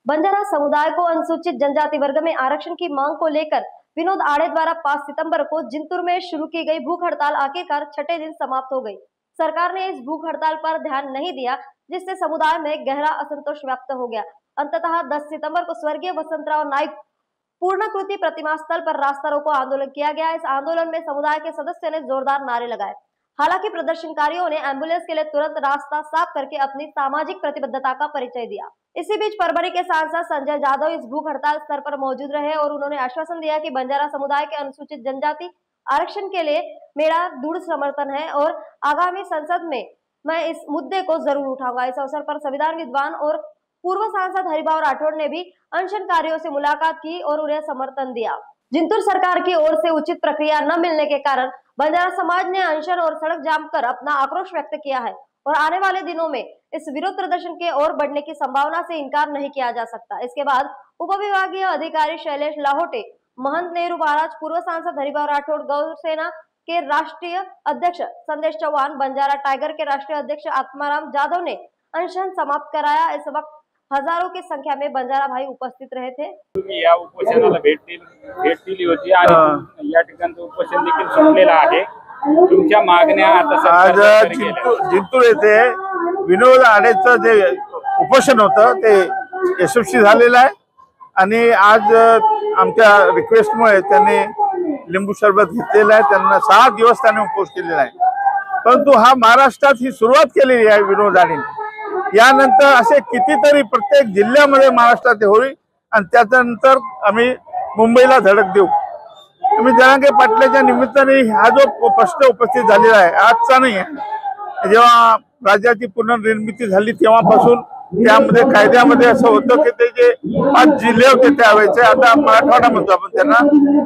बंजारा समुदाय को अनुसूचित जनजाति वर्ग में आरक्षण की मांग को लेकर विनोद आड़े द्वारा 5 सितंबर को जिंतूर में शुरू की गई भूख हड़ताल आखिरकार छठे दिन समाप्त हो गई। सरकार ने इस भूख हड़ताल पर ध्यान नहीं दिया, जिससे समुदाय में गहरा असंतोष व्याप्त हो गया। अंततः 10 सितंबर को स्वर्गीय वसंतराव नाइक पूर्णाकृति प्रतिमा स्थल पर रास्ता रोको आंदोलन किया गया। इस आंदोलन में समुदाय के सदस्यों ने जोरदार नारे लगाए। हालांकि प्रदर्शनकारियों ने एम्बुलेंस के लिए तुरंत रास्ता साफ करके अपनी सामाजिक प्रतिबद्धता का परिचय दिया। इसी बीच परभणी के सांसद संजय जाधव इस भूख हड़ताल स्थल पर मौजूद रहे और उन्होंने आश्वासन दिया कि बंजारा समुदाय के अनुसूचित जनजाति आरक्षण के लिए मेरा दृढ़ समर्थन है और आगामी संसद में मैं इस मुद्दे को जरूर उठाऊंगा। इस अवसर पर संविधान विद्वान और पूर्व सांसद हरिभाऊ राठौड़ ने भी अनशनकारियों से मुलाकात की और उन्हें समर्थन दिया। जिंतूर सरकार की ओर से उचित प्रक्रिया न मिलने के कारण बंजारा समाज ने अनशन और सड़क जाम कर अपना आक्रोश व्यक्त किया है और आने वाले दिनों में इस विरोध प्रदर्शन के और बढ़ने की संभावना से इनकार नहीं किया जा सकता। इसके बाद उपविभागीय अधिकारी शैलेश लाहोटे, महंत नेहरू महाराज, पूर्व सांसद हरिभाऊ राठौड़, गौ सेना के राष्ट्रीय अध्यक्ष संदेश चौहान, बंजारा टाइगर के राष्ट्रीय अध्यक्ष आत्माराम जाधव ने अनशन समाप्त कराया। इस वक्त हजारों की संख्या में बंजारा भाई उपस्थित रहे थे। या उपोषणाला भेट दिली होती आणि या ठिकाणी उपोषण देखील संपलेलं आहे। तुमच्या मागण्या आता जिंतूर येथे विनोद आडेचं जे उपोषण होतं ते यशस्वी झालेलं आहे आणि आज आमच्या रिक्वेस्टमुळे त्यांनी लिंबू सरबत घेतलेलं आहे। त्यांना 6 दिवस त्यांनी उपवास केलेला आहे, परंतु हा महाराष्ट्रात ही सुरुवात केलेली आहे विनोद आडेने। यानंतर असे कितीतरी प्रत्येक जिल्ह्यामध्ये महाराष्ट्रात होईल आणि त्यानंतर आम्ही मुंबईला धडक देऊ। आम्ही जरांगे पाटलाच्या निमित्ताने हा जो प्रश्न उपस्थित झालेला आहे आजचा नाही आहे। जेव्हा राज्याची पुनर्निर्मिती झाली तेव्हापासून त्यामध्ये कायद्यामध्ये असं होतं की ते जे 5 जिल्हे होते त्यावेळेचे, आता मराठवाडा म्हणतो आपण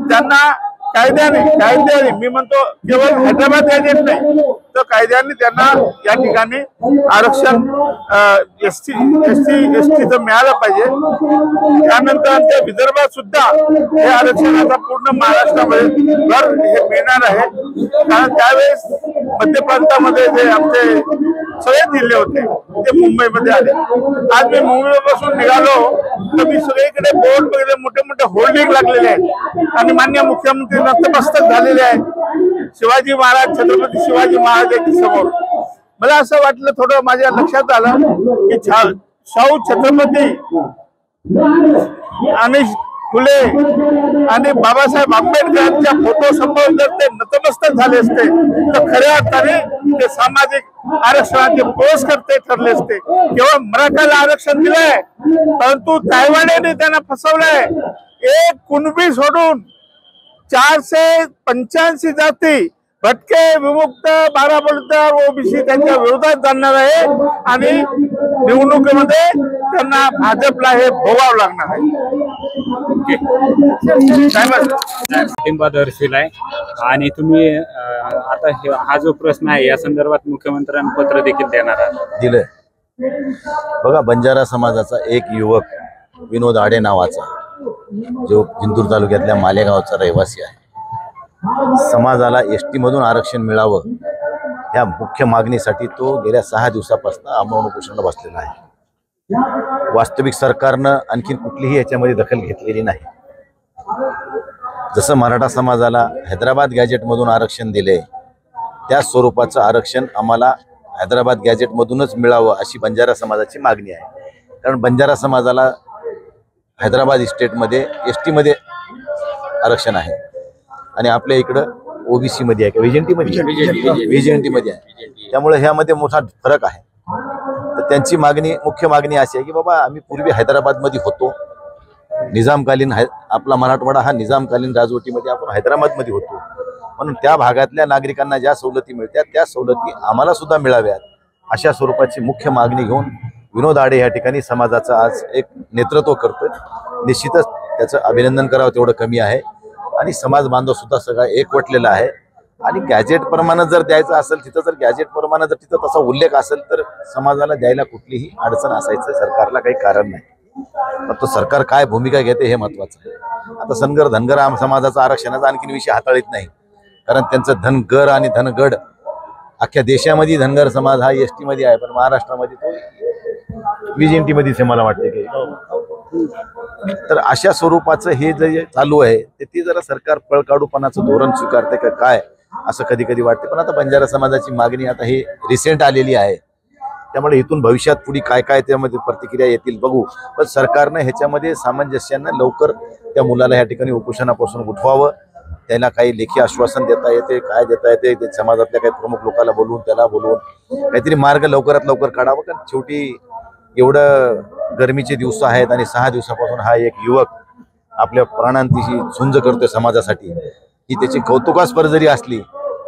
त्यांना कायद्याने मी म्हणतो केवळ हैदराबाद गॅजेट नाही तर कायद्याने त्यांना या ठिकाणी आरक्षण एसटीचं मिळालं पाहिजे। त्यानंतर आमच्या विदर्भात सुद्धा हे आरक्षण आता पूर्ण महाराष्ट्रामध्ये हे मिळणार आहे, कारण त्यावेळेस मध्य प्रांतामध्ये जे आमचे सगळे जिल्हे होते ते मुंबईमध्ये आले। आज मी मुंबईपासून निघालो तर मी सगळीकडे बोर्ड वगैरे मोठे मोठे होल्डिंग लागलेले आहेत आणि माननीय मुख्यमंत्री नतमस्तक झालेले आहे शिवाजी महाराज, छत्रपती शिवाजी महाराज यांच्या समोर। मला असं वाटलं, थोडं माझ्या लक्षात आलं की शाहू छत्रपती आणि फुले आणि बाबासाहेब आंबेडकरांच्या फोटो समोर जर ते नतमस्तक झाले असते तर खऱ्या अर्थाने ते सामाजिक आरक्षणाचे पुरस्कर्ते ठरले असते। केवळ मराठाला आरक्षण दिलंय, परंतु तायवाड्याने त्यांना फसवलंय। एक कुणबी सोडून 485 जाती, भटके, विमुक्त, 12 बलुतेदार, ओबीसी त्यांच्या विरोधात जाणार आहे आणि निवडणुकीमध्ये त्यांना भाजपला हे भोगावं लागणार आहे। पाठिंबा दर्शविलाय आणि तुम्ही आता हा जो प्रश्न आहे या संदर्भात मुख्यमंत्र्यांना पत्र देखील देणार आहात? दिलंय। बघा, बंजारा समाजाचा एक युवक विनोद आडे नावाचा जो जिंतूर तालुक्यातल्या मालेगावचा रहिवासी आहे, समाजाला एसटी मधून आरक्षण मिळावं या मुख्य मागणीसाठी तो गेल्या 6 दिवसापासून आमरण उपोषणाला बसलेला आहे। वास्तविक सरकारनं आणखी कुठलीही याच्यामध्ये दखल घेतलेली नाही। जसं मराठा समाजाला हैदराबाद गॅजेटमधून आरक्षण दिले त्या स्वरूपाचं आरक्षण आम्हाला हैदराबाद गॅजेटमधूनच मिळावं अशी बंजारा समाजाची मागणी आहे। कारण बंजारा समाजाला हैदराबाद इस्टेटमध्ये एसटीमध्ये आरक्षण आहे आणि आपल्या इकडं ओबीसी मध्ये आहे का व्हीजेएनटी मध्ये आहे, त्यामुळे ह्यामध्ये मोठा फरक आहे। तर त्यांची मागणी, मुख्य मागणी अशी आहे की बाबा आम्ही पूर्वी हैदराबादमध्ये होतो, निजामकालीन आपला मराठवाडा हा निजामकालीन राजवटीमध्ये आपण हैदराबादमध्ये होतो, म्हणून त्या भागातल्या नागरिकांना ज्या सवलती मिळतात त्या सवलती आम्हाला सुद्धा मिळाव्यात अशा स्वरूपाची मुख्य मागणी घेऊन विनोद आडे या ठिकाणी समाजाचं आज एक नेतृत्व करतोय। निश्चितच त्याचं अभिनंदन करावं तेवढं कमी आहे आणि समाज बांधव सुद्धा सगळा एकवटलेला आहे आणि गॅजेट प्रमाणे जर द्यायचं असेल तिथं, जर गॅजेट प्रमाणे जर तिथं तसा उल्लेख असेल तर समाजाला द्यायला कुठलीही अडचण असायचं सरकारला काही कारण नाही। पण तो सरकार काय भूमिका घेते हे महत्वाचं आहे। आता सनगर धनगर समाजाचा आरक्षणाचा आणखीन विषय हाताळीत नाही, कारण त्यांचं धनगर आणि धनगड अख्ख्या देशामध्ये धनगर समाज हा एसटी मध्ये आहे, पण महाराष्ट्रामध्ये तो व्हीजेएनटी मध्येच मला वाटते की तर अशा स्वरूपाचं हे जे चालू आहे ते जरा सरकार पळकाडूपणाचं धोरण स्वीकारते का काय असं कधी कधी वाटते. पण आता बंजारा समाजाची मागणी आता ही रिसेंट आलेली आहे, त्यामुळे इथून भविष्यात पुढे काय काय त्यामध्ये प्रतिक्रिया येतील बघू. पण सरकारनं ह्याच्यामध्ये सामंजस्यानं लवकर त्या मुलाला या ठिकाणी उपोषणापासून उठवावं. त्याला काही लेखी आश्वासन देता येते, काय देता येते ते समाजातल्या काही प्रमुख लोकांना बोलवून त्याला बोलवून काहीतरी मार्ग लवकरात लवकर काढावं. कारण शेवटी एवढं गरमीचे दिवस आहेत आणि 6 दिवसापासून हा एक युवक आपल्या प्राणांतीशी झुंज करतोय समाजासाठी, ही त्याची कौतुकास्पद जरी असली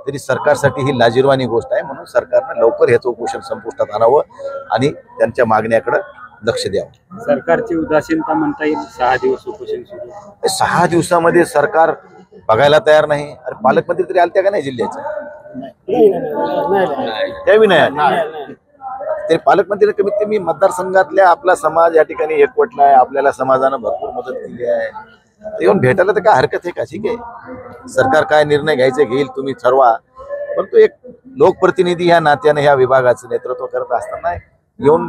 तरी सरकारसाठी ही लाजिरवाणी गोष्ट आहे. म्हणून सरकारनं लवकर ह्याचं उपोषण संपुष्टात आणावं आणि त्यांच्या मागण्याकडे लक्ष द्यावं. सरकारची उदासीनता म्हणता येईल. 6 दिवस उपोषण सुरू. 6 दिवसामध्ये सरकार बघायला तयार नाही. अरे पालकमंत्री तरी आलत्या का नाही जिल्ह्याचे? त्याही नाही. ते पालकमंत्री कमीत कमी मतदारसंघातल्या आपला समाज या ठिकाणी एकवटला आहे, आपल्याला समाजानं भरपूर मदत केली आहे, येऊन भेटायला तर काय हरकत आहे का? ठीक आहे, सरकार काय निर्णय घ्यायचे घेईल तुम्ही ठरवा. परंतु एक लोकप्रतिनिधी ह्या नात्याने ह्या विभागाचं नेतृत्व करत असताना येऊन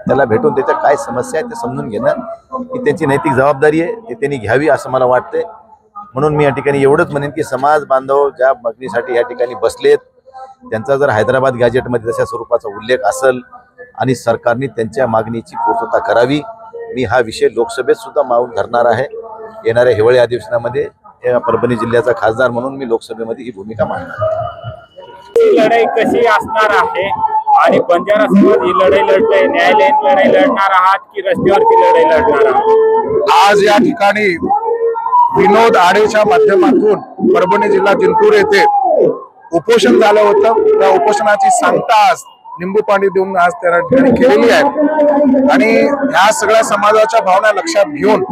त्याला भेटून त्याच्या काय समस्या आहे ते समजून घेणं ही त्यांची नैतिक जबाबदारी आहे, ती त्यांनी घ्यावी असं मला वाटतंय. म्हणून मी या ठिकाणी एवढंच म्हणेन की समाज बांधव ज्या मागणीसाठी या ठिकाणी बसलेत त्यांचा जर हैदराबाद गॅजेटमध्ये तशा स्वरूपाचा उल्लेख असेल आणि सरकारने त्यांच्या मागणीची पूर्तता करावी. मी हा विषय लोकसभेत सुद्धा माऊन धरणार आहे. येणाऱ्या हिवाळी अधिवेशनामध्ये परभणी जिल्ह्याचा खासदार म्हणून मी लोकसभेमध्ये ही भूमिका मांडणार. ही लढाई कशी असणार आहे आणि बंजारा समाज ही लढाई लढतोय, न्यायालयीन लढाई लढणार आहात की रस्त्यावरची लढाई लढणार आहात? आज या ठिकाणी विनोद आडेच्या माध्यमातून परभणी जिल्हा जिंतूर येथे उपोषण झालं होतं. त्या उपोषणाची सांगता आज निंबू पाणी देऊन आज त्या ठिकाणी केलेली आहे आणि ह्या सगळ्या समाजाच्या भावना लक्षात घेऊन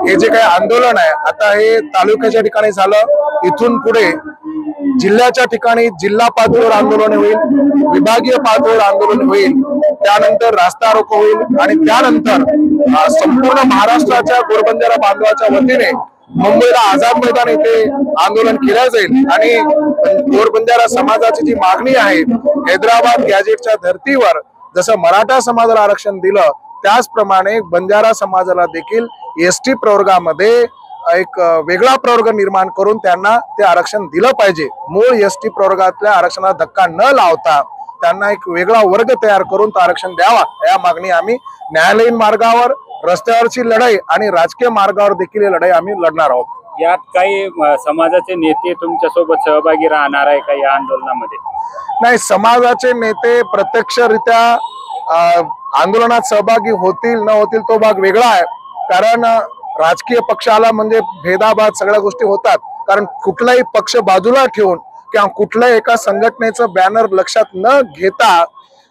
हे जे काही आंदोलन आहे आता हे तालुक्याच्या ठिकाणी झालं, इथून पुढे जिल्ह्याच्या ठिकाणी जिल्हा पातळीवर आंदोलन होईल, विभागीय पातळीवर आंदोलन होईल, त्यानंतर रास्ता रोको होईल आणि त्यानंतर संपूर्ण महाराष्ट्राच्या गोरबंजारा बांधवाच्या वतीने मुंबईला आझाद मैदान येथे आंदोलन केलं जाईल आणि गोरबंजारा समाजाची जी मागणी आहे हैदराबाद गॅजेटच्या धर्तीवर जसं मराठा समाजाला आरक्षण दिलं त्याचप्रमाणे बंजारा समाजाला देखील एसटी प्रवर्गामध्ये एक वेगळा प्रवर्ग निर्माण करून त्यांना ते आरक्षण दिलं पाहिजे. मूळ एसटी प्रवर्गातल्या आरक्षणाला धक्का न लावता त्यांना एक वेगळा वर्ग तयार करून तो आरक्षण द्यावा, या मागणी आम्ही न्यायालयीन मार्गावर, रस्त्यावरची लढाई आणि राजकीय मार्गावर देखील ही लढाई आम्ही लढणार आहोत. यात काही समाजाचे नेते तुमच्या सोबत सहभागी राहणार आहे का या आंदोलनामध्ये? नाही, समाजाचे नेते प्रत्यक्षरित्या आंदोलनात सहभागी होतील न होतील तो भाग वेगळा आहे. कारण राजकीय पक्षाला म्हणजे भेदाभाद सगळ्या गोष्टी होतात. कारण कुठलाही पक्ष बाजूला ठेवून किंवा कुठल्याही एका संघटनेचं बॅनर लक्षात न घेता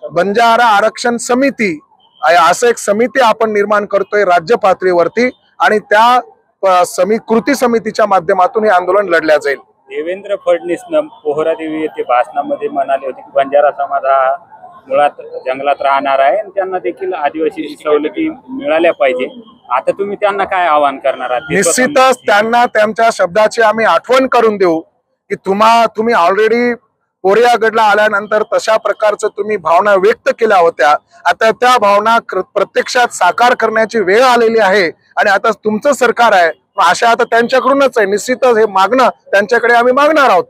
बंजारा आरक्षण समिती असं एक समिती आपण निर्माण करतोय राज्य पातळीवरती आणि त्या कृती समितीच्या माध्यमातून हे आंदोलन लढल्या जाईल. देवेंद्र फडणवीसनं पोहरादेवी येथे भाषणामध्ये म्हणाले होते की बंजारा समाज हा मुळात जंगलात राहणार आहे आणि त्यांना देखील आदिवासी सवलती मिळाल्या पाहिजे. आता तुम्ही त्यांना काय आवाहन करणार आहात? निश्चितच त्यांना त्यांच्या शब्दाची आम्ही आठवण करून देऊ की तुम्ही ऑलरेडी कोरियागडला आल्यानंतर तशा प्रकारचं तुम्ही भावना व्यक्त केल्या होत्या. आता त्या भावना प्रत्यक्षात साकार करण्याची वेळ आलेली आहे आणि आता तुमचं सरकार आहे, आशा आता त्यांच्याकडूनच आहे. निश्चितच हे मागणं त्यांच्याकडे आम्ही मागणार आहोत.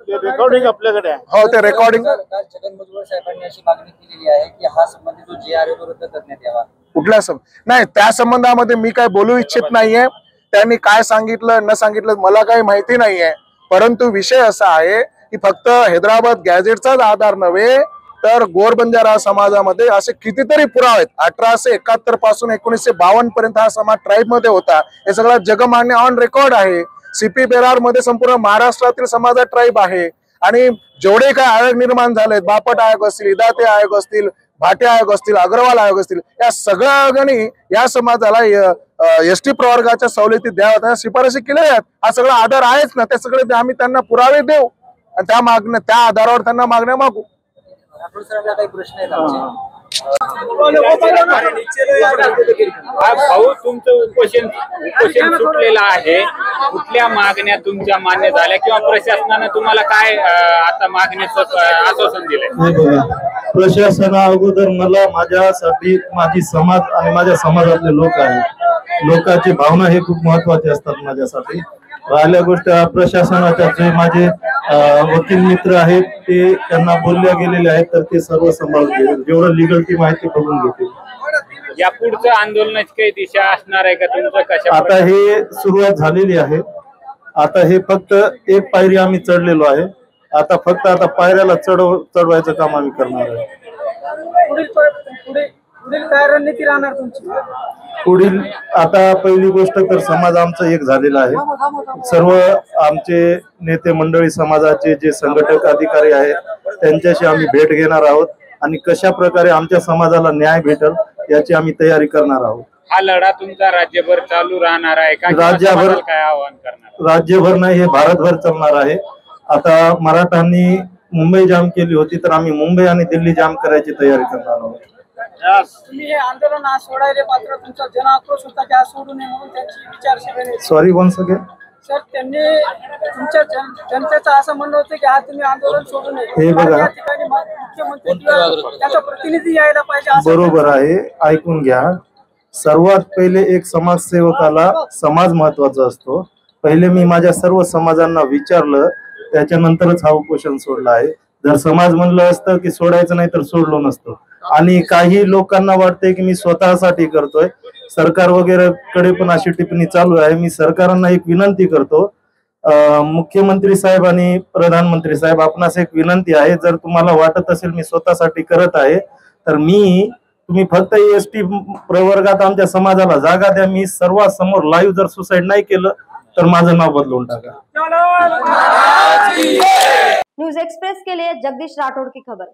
रेकॉर्डिंग आपल्याकडे आहे. हो, ते रेकॉर्डिंग छगन भुजबळ साहेबांनी अशी मागणी केलेली आहे की हा संबंधी जो GRA रद्द करण्यात यावा. कुठल्या नाही, त्या संबंधामध्ये मी काय बोलू इच्छित नाहीये. त्यांनी काय सांगितलं न सांगितलं मला काही माहिती नाहीये. परंतु विषय असा आहे की फक्त हैदराबाद गॅजेटचाच आधार नव्हे तर गोरबंजारा समाजामध्ये असे कितीतरी पुरावे आहेत. 1871 पासून 1952 पर्यंत हा समाज ट्राईब मध्ये होता. हे सगळं जगमान्य ऑन रेकॉर्ड आहे. CP बेरार मध्ये संपूर्ण महाराष्ट्रातील समाजात ट्राईब आहे आणि जेवढे काय आयोग निर्माण झालेत, बापट आयोग असतील, इदाते आयोग असतील, भाटे आयोग असतील, अग्रवाल आयोग असतील, या सगळ्या आयोगांनी या समाजाला एसटी प्रवर्गाच्या सवलती द्याव्या शिफारशी केलेल्या आहेत. हा सगळा आधार आहेच ना, ते सगळे आम्ही त्यांना पुरावे देऊ आणि त्या आधारावर त्यांना मागण्या मागू. काही प्रश्न आहेत आमचे. भाऊ, तुमचं उपोषण सुटलेलं आहे. कुठल्या मागण्या तुमच्या मान्य झाल्या किंवा प्रशासनाने तुम्हाला काय आता मागण्याचं आश्वासन दिलंय? प्रशासना अगोदर मला माझ्यासाठी माझी समाज आणि माझ्या समाजातले लोक आहेत, लोकांची भावना हे खूप महत्वाचे असतात माझ्यासाठी. राहिल्या गोष्ट प्रशासनाच्या जे माझे वकील मित्र आहेत ते त्यांना बोलल्या गेलेले आहेत, तर ते सर्व सांभाळून घेतील, जेवढं लिगल टीम आहे ते बघून घेतील. या पुढचं आंदोलनाची काही दिशा असणार आहे का तुमचं? कशा आता हे सुरुवात झालेली आहे. आता हे फक्त एक पायरी आम्ही चढलेलो आहे. आता फक्त पायऱ्याला चढवायचं काम आम्ही करणार आहे. पुढील काय रणनीती राहणार तुमची? पुढील आता पहिली गोष्ट तर समाज आमचा एक झालेला आहे. सर्व आमचे नेते मंडळी समाजाचे जे संघटक अधिकारी आहेत त्यांच्याशी आम्ही भेट घेणार आहोत आणि कशा प्रकारे आमच्या समाजाला न्याय भेटेल याची आम्ही तयारी करणार आहोत. हा लढा तुमचा राज्यभर चालू राहणार आहे का? राज्यभर काय आव्हान करणार? राज्यभर नाही, हे भारतभर चालणार आहे. आता मराठांनी मुंबई जाम केली होती, तर आम्ही मुंबई आणि दिल्ली जाम करायची तयारी करणार आहोत. तुम्ही हे आंदोलन आज सोडायला पात्र, तुमचा जन आक्रोश होता की आज सोडू नये म्हणून त्यांची विचारसभा. सॉरी वन्स अगेन सर, त्यांनी तुमच्या जनतेचं असं म्हणणं होतं की आज तुम्ही आंदोलन सोडू नये. हे बघा, या ठिकाणी मुख्यमंत्री किंवा त्याचा प्रतिनिधी यायला पाहिजे असं बरोबर आहे. ऐकून घ्या. सर्वात पहिले एक समाजसेवकाला समाज महत्वाचा असतो. पहिले मी माझ्या सर्व समाजांना विचारलं, त्याच्यानंतरच हा उपोषण सोडला आहे. जर समाज म्हणलं असतं की सोडायचं नाही तर सोडलो नसतो. आणि काही लोकांना वाटतंय की मी स्वतःसाठी करतोय, सरकार वगैरे कडे पण अशी टिप्पणी चालू आहे. मी सरकारांना एक विनंती करतो, मुख्यमंत्री साहेब आणि प्रधानमंत्री साहेब, आपणास एक विनंती आहे, जर तुम्हाला वाटत असेल मी स्वतःसाठी करत आहे तर तुम्ही फक्त एसटी प्रवर्गात आमच्या समाजाला जागा द्या. मी सर्वांसमोर लाईव्ह जर सुसाईड नाही केलं तर माझं नाव बदलून टाका. न्यूज एक्सप्रेस के लिए जगदीश राठौड़ की खबर.